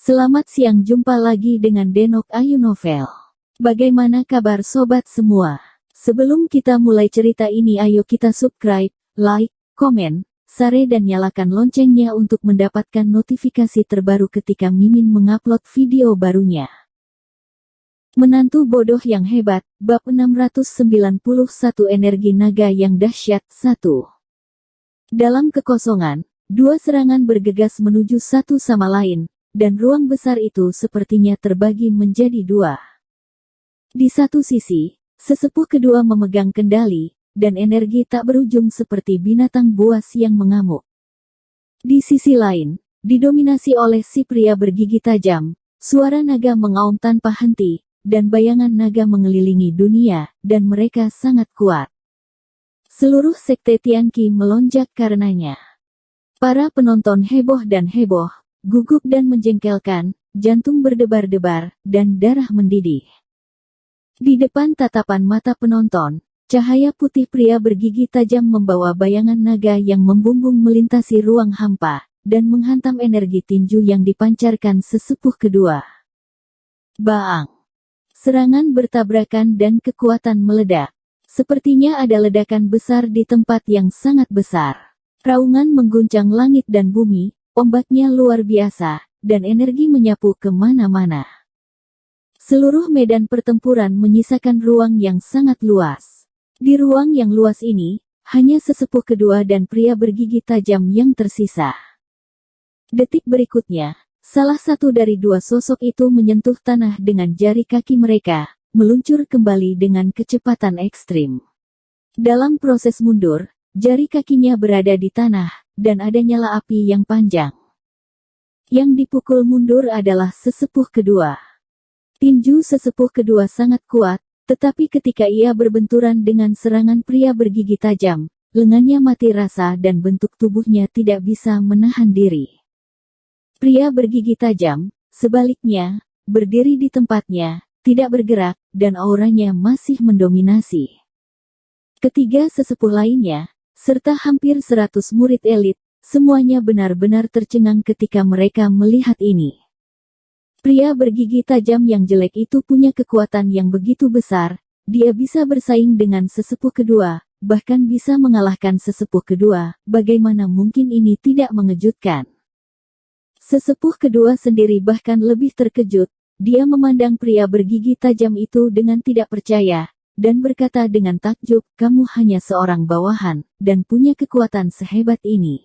Selamat siang, jumpa lagi dengan Denok Ayu Novel. Bagaimana kabar sobat semua? Sebelum kita mulai cerita ini, ayo kita subscribe, like, komen, share dan nyalakan loncengnya untuk mendapatkan notifikasi terbaru ketika Mimin mengupload video barunya. Menantu bodoh yang hebat, bab 691 energi naga yang dahsyat 1. Dalam kekosongan, dua serangan bergegas menuju satu sama lain. Dan ruang besar itu sepertinya terbagi menjadi dua. Di satu sisi, sesepuh kedua memegang kendali, dan energi tak berujung seperti binatang buas yang mengamuk. Di sisi lain, didominasi oleh si pria bergigi tajam, suara naga mengaum tanpa henti, dan bayangan naga mengelilingi dunia, dan mereka sangat kuat. Seluruh sekte Tianqi melonjak karenanya. Para penonton heboh dan heboh, gugup dan menjengkelkan, jantung berdebar-debar, dan darah mendidih. Di depan tatapan mata penonton, cahaya putih pria bergigi tajam membawa bayangan naga yang membumbung melintasi ruang hampa, dan menghantam energi tinju yang dipancarkan sesepuh kedua. Baang! Serangan bertabrakan dan kekuatan meledak. Sepertinya ada ledakan besar di tempat yang sangat besar. Raungan mengguncang langit dan bumi. Ombaknya luar biasa, dan energi menyapu kemana-mana. Seluruh medan pertempuran menyisakan ruang yang sangat luas. Di ruang yang luas ini, hanya sesepuh kedua dan pria bergigi tajam yang tersisa. Detik berikutnya, salah satu dari dua sosok itu menyentuh tanah dengan jari kaki mereka, meluncur kembali dengan kecepatan ekstrim. Dalam proses mundur, jari kakinya berada di tanah, dan ada nyala api yang panjang. Yang dipukul mundur adalah sesepuh kedua. Tinju sesepuh kedua sangat kuat, tetapi ketika ia berbenturan dengan serangan pria bergigi tajam, lengannya mati rasa dan bentuk tubuhnya tidak bisa menahan diri. Pria bergigi tajam, sebaliknya, berdiri di tempatnya, tidak bergerak, dan auranya masih mendominasi. Ketiga sesepuh lainnya, serta hampir 100 murid elit, semuanya benar-benar tercengang ketika mereka melihat ini. Pria bergigi tajam yang jelek itu punya kekuatan yang begitu besar, dia bisa bersaing dengan sesepuh kedua, bahkan bisa mengalahkan sesepuh kedua, bagaimana mungkin ini tidak mengejutkan? Sesepuh kedua sendiri bahkan lebih terkejut, dia memandang pria bergigi tajam itu dengan tidak percaya, dan berkata dengan takjub, "Kamu hanya seorang bawahan, dan punya kekuatan sehebat ini."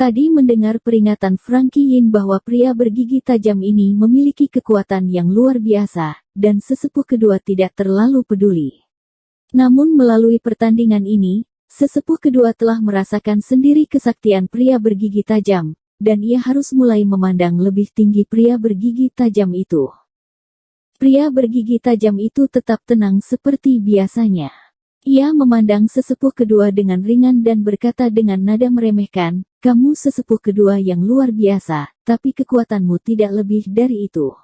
Tadi mendengar peringatan Frankie Yin bahwa pria bergigi tajam ini memiliki kekuatan yang luar biasa, dan sesepuh kedua tidak terlalu peduli. Namun melalui pertandingan ini, sesepuh kedua telah merasakan sendiri kesaktian pria bergigi tajam, dan ia harus mulai memandang lebih tinggi pria bergigi tajam itu. Pria bergigi tajam itu tetap tenang seperti biasanya. Ia memandang sesepuh kedua dengan ringan dan berkata dengan nada meremehkan, "Kamu sesepuh kedua yang luar biasa, tapi kekuatanmu tidak lebih dari itu."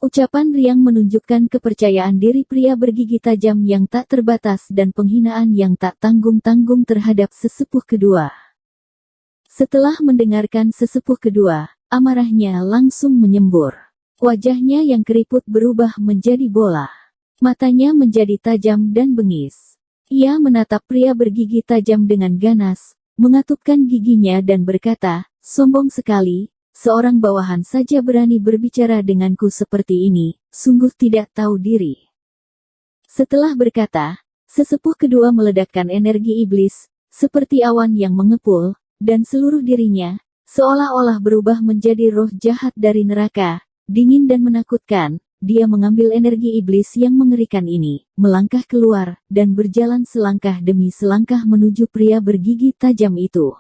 Ucapan riang menunjukkan kepercayaan diri pria bergigi tajam yang tak terbatas dan penghinaan yang tak tanggung-tanggung terhadap sesepuh kedua. Setelah mendengarkan sesepuh kedua, amarahnya langsung menyembur. Wajahnya yang keriput berubah menjadi bola. Matanya menjadi tajam dan bengis. Ia menatap pria bergigi tajam dengan ganas, mengatupkan giginya dan berkata, "Sombong sekali, seorang bawahan saja berani berbicara denganku seperti ini, sungguh tidak tahu diri." Setelah berkata, sesepuh kedua meledakkan energi iblis, seperti awan yang mengepul, dan seluruh dirinya, seolah-olah berubah menjadi roh jahat dari neraka. Dingin dan menakutkan, dia mengambil energi iblis yang mengerikan ini, melangkah keluar, dan berjalan selangkah demi selangkah menuju pria bergigi tajam itu.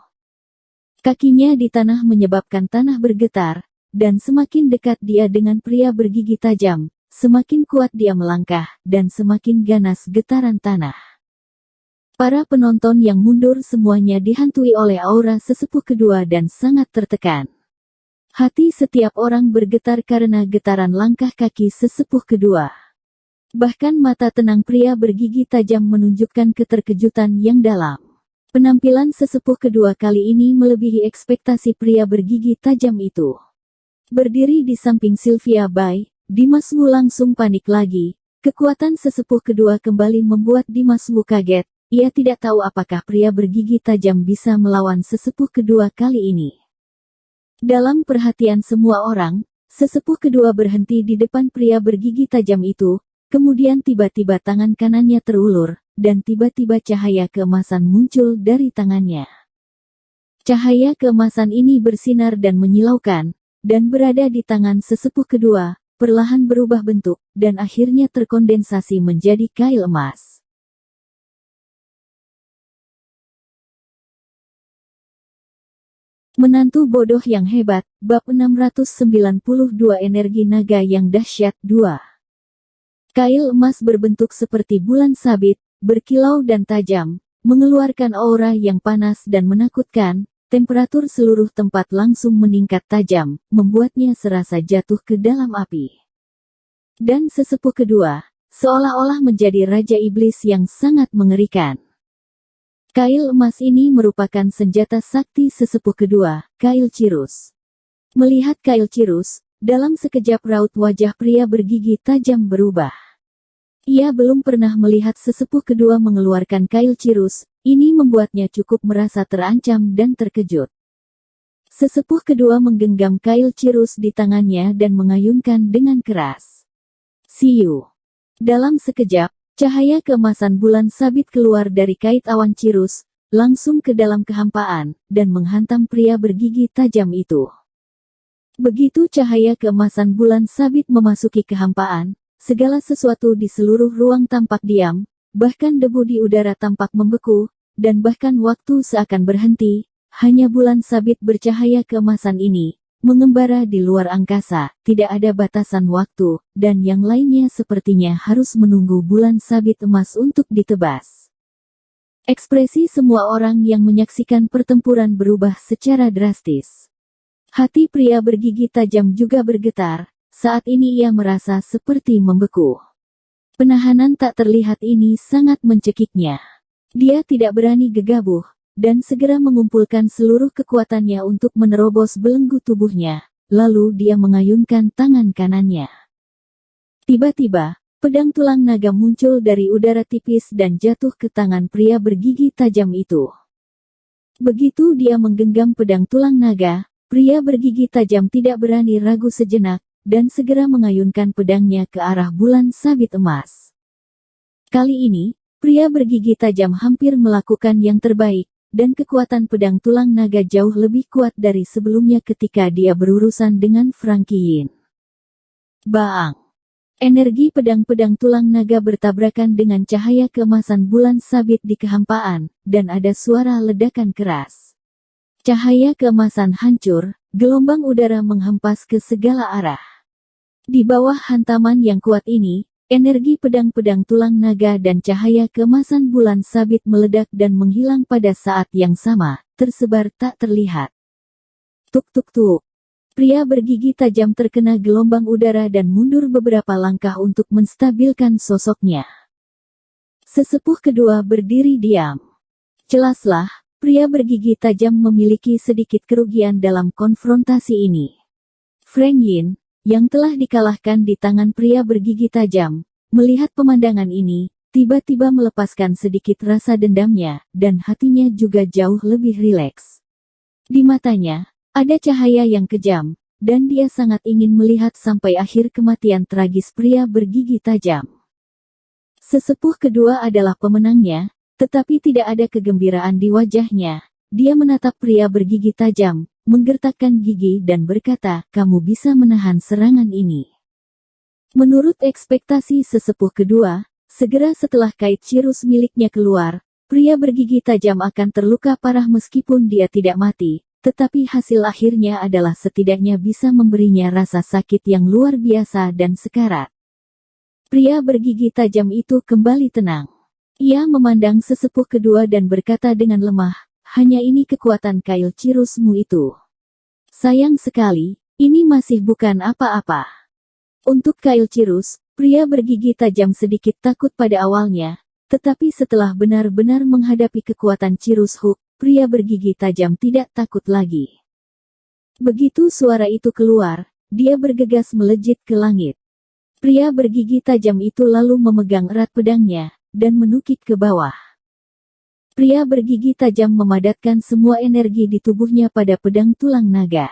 Kakinya di tanah menyebabkan tanah bergetar, dan semakin dekat dia dengan pria bergigi tajam, semakin kuat dia melangkah, dan semakin ganas getaran tanah. Para penonton yang mundur semuanya dihantui oleh aura sesepuh kedua dan sangat tertekan. Hati setiap orang bergetar karena getaran langkah kaki sesepuh kedua. Bahkan mata tenang pria bergigi tajam menunjukkan keterkejutan yang dalam. Penampilan sesepuh kedua kali ini melebihi ekspektasi pria bergigi tajam itu. Berdiri di samping Sylvia Bai, Dimas Wu langsung panik lagi. Kekuatan sesepuh kedua kembali membuat Dimas Wu kaget. Ia tidak tahu apakah pria bergigi tajam bisa melawan sesepuh kedua kali ini. Dalam perhatian semua orang, sesepuh kedua berhenti di depan pria bergigi tajam itu, kemudian tiba-tiba tangan kanannya terulur, dan tiba-tiba cahaya keemasan muncul dari tangannya. Cahaya keemasan ini bersinar dan menyilaukan, dan berada di tangan sesepuh kedua, perlahan berubah bentuk, dan akhirnya terkondensasi menjadi kail emas. Menantu bodoh yang hebat, bab 692 energi naga yang dahsyat 2. Kail emas berbentuk seperti bulan sabit, berkilau dan tajam, mengeluarkan aura yang panas dan menakutkan. Temperatur seluruh tempat langsung meningkat tajam, membuatnya serasa jatuh ke dalam api. Dan sesepuh kedua, seolah-olah menjadi Raja Iblis yang sangat mengerikan. Kail emas ini merupakan senjata sakti sesepuh kedua, Kail Cirrus. Melihat Kail Cirrus, dalam sekejap raut wajah pria bergigi tajam berubah. Ia belum pernah melihat sesepuh kedua mengeluarkan Kail Cirrus, ini membuatnya cukup merasa terancam dan terkejut. Sesepuh kedua menggenggam Kail Cirrus di tangannya dan mengayunkan dengan keras. Siu. Dalam sekejap, cahaya keemasan bulan sabit keluar dari kait awan Cirrus, langsung ke dalam kehampaan, dan menghantam pria bergigi tajam itu. Begitu cahaya keemasan bulan sabit memasuki kehampaan, segala sesuatu di seluruh ruang tampak diam, bahkan debu di udara tampak membeku, dan bahkan waktu seakan berhenti. Hanya bulan sabit bercahaya keemasan ini, mengembara di luar angkasa, tidak ada batasan waktu, dan yang lainnya sepertinya harus menunggu bulan sabit emas untuk ditebas. Ekspresi semua orang yang menyaksikan pertempuran berubah secara drastis. Hati pria bergigi tajam juga bergetar. Saat ini ia merasa seperti membeku. Penahanan tak terlihat ini sangat mencekiknya. Dia tidak berani gegabah, dan segera mengumpulkan seluruh kekuatannya untuk menerobos belenggu tubuhnya, lalu dia mengayunkan tangan kanannya. Tiba-tiba, pedang tulang naga muncul dari udara tipis dan jatuh ke tangan pria bergigi tajam itu. Begitu dia menggenggam pedang tulang naga, pria bergigi tajam tidak berani ragu sejenak, dan segera mengayunkan pedangnya ke arah bulan sabit emas. Kali ini, pria bergigi tajam hampir melakukan yang terbaik, dan kekuatan pedang tulang naga jauh lebih kuat dari sebelumnya ketika dia berurusan dengan Frankie Yin. Baang! Energi pedang-pedang tulang naga bertabrakan dengan cahaya keemasan bulan sabit di kehampaan, dan ada suara ledakan keras. Cahaya keemasan hancur, gelombang udara menghempas ke segala arah. Di bawah hantaman yang kuat ini, energi pedang-pedang tulang naga dan cahaya keemasan bulan sabit meledak dan menghilang pada saat yang sama, tersebar tak terlihat. Tuk-tuk-tuk. Pria bergigi tajam terkena gelombang udara dan mundur beberapa langkah untuk menstabilkan sosoknya. Sesepuh kedua berdiri diam. Jelaslah, pria bergigi tajam memiliki sedikit kerugian dalam konfrontasi ini. Frank Yin, yang telah dikalahkan di tangan pria bergigi tajam, melihat pemandangan ini, tiba-tiba melepaskan sedikit rasa dendamnya, dan hatinya juga jauh lebih rileks. Di matanya, ada cahaya yang kejam, dan dia sangat ingin melihat sampai akhir kematian tragis pria bergigi tajam. Sesepuh kedua adalah pemenangnya, tetapi tidak ada kegembiraan di wajahnya. Dia menatap pria bergigi tajam, menggertakkan gigi dan berkata, "Kamu bisa menahan serangan ini." Menurut ekspektasi sesepuh kedua, segera setelah kait Cirrus miliknya keluar, pria bergigi tajam akan terluka parah meskipun dia tidak mati, tetapi hasil akhirnya adalah setidaknya bisa memberinya rasa sakit yang luar biasa dan sekarat. Pria bergigi tajam itu kembali tenang. Ia memandang sesepuh kedua dan berkata dengan lemah, "Hanya ini kekuatan kail Cirrusmu itu. Sayang sekali, ini masih bukan apa-apa." Untuk kail Cirrus, pria bergigi tajam sedikit takut pada awalnya, tetapi setelah benar-benar menghadapi kekuatan Cirrus Hook, pria bergigi tajam tidak takut lagi. Begitu suara itu keluar, dia bergegas melejit ke langit. Pria bergigi tajam itu lalu memegang erat pedangnya, dan menukik ke bawah. Pria bergigi tajam memadatkan semua energi di tubuhnya pada pedang tulang naga.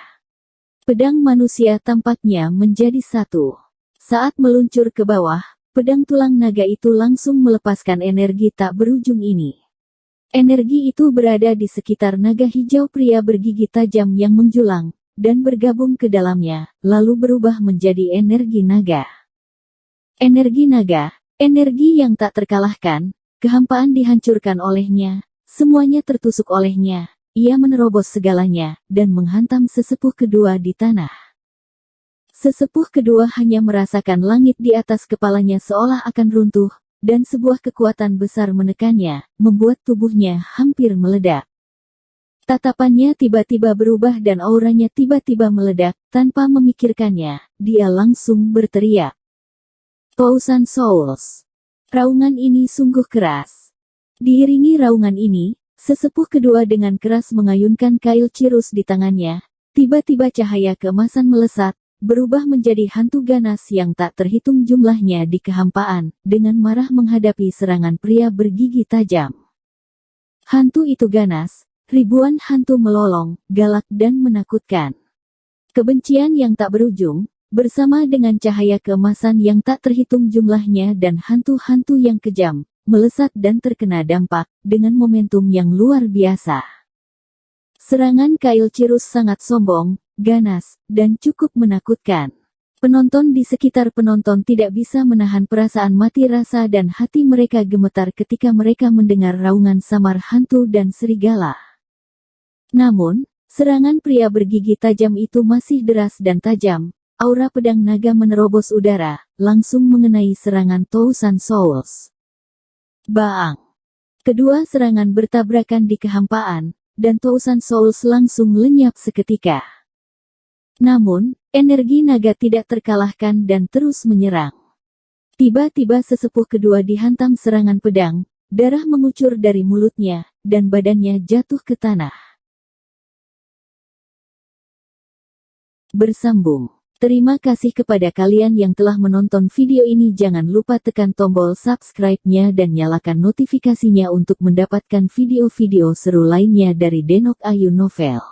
Pedang manusia tampaknya menjadi satu. Saat meluncur ke bawah, pedang tulang naga itu langsung melepaskan energi tak berujung ini. Energi itu berada di sekitar naga hijau pria bergigi tajam yang menjulang, dan bergabung ke dalamnya, lalu berubah menjadi energi naga. Energi naga, energi yang tak terkalahkan, kehampaan dihancurkan olehnya, semuanya tertusuk olehnya, ia menerobos segalanya, dan menghantam sesepuh kedua di tanah. Sesepuh kedua hanya merasakan langit di atas kepalanya seolah akan runtuh, dan sebuah kekuatan besar menekannya, membuat tubuhnya hampir meledak. Tatapannya tiba-tiba berubah dan auranya tiba-tiba meledak, tanpa memikirkannya, dia langsung berteriak. Thousand Souls. Raungan ini sungguh keras. Diiringi raungan ini, sesepuh kedua dengan keras mengayunkan kail cirus di tangannya. Tiba-tiba cahaya keemasan melesat, berubah menjadi hantu ganas yang tak terhitung jumlahnya di kehampaan, dengan marah menghadapi serangan pria bergigi tajam. Hantu itu ganas, ribuan hantu melolong, galak dan menakutkan. Kebencian yang tak berujung, bersama dengan cahaya keemasan yang tak terhitung jumlahnya dan hantu-hantu yang kejam, melesat dan terkena dampak, dengan momentum yang luar biasa. Serangan kail cirus sangat sombong, ganas, dan cukup menakutkan. Penonton di sekitar penonton tidak bisa menahan perasaan mati rasa dan hati mereka gemetar ketika mereka mendengar raungan samar hantu dan serigala. Namun, serangan pria bergigi tajam itu masih deras dan tajam. Aura pedang naga menerobos udara, langsung mengenai serangan Thousand Souls. Baang! Kedua serangan bertabrakan di kehampaan, dan Thousand Souls langsung lenyap seketika. Namun, energi naga tidak terkalahkan dan terus menyerang. Tiba-tiba sesepuh kedua dihantam serangan pedang, darah mengucur dari mulutnya, dan badannya jatuh ke tanah. Bersambung. Terima kasih kepada kalian yang telah menonton video ini. Jangan lupa tekan tombol subscribe-nya dan nyalakan notifikasinya untuk mendapatkan video-video seru lainnya dari Denok Ayu Novel.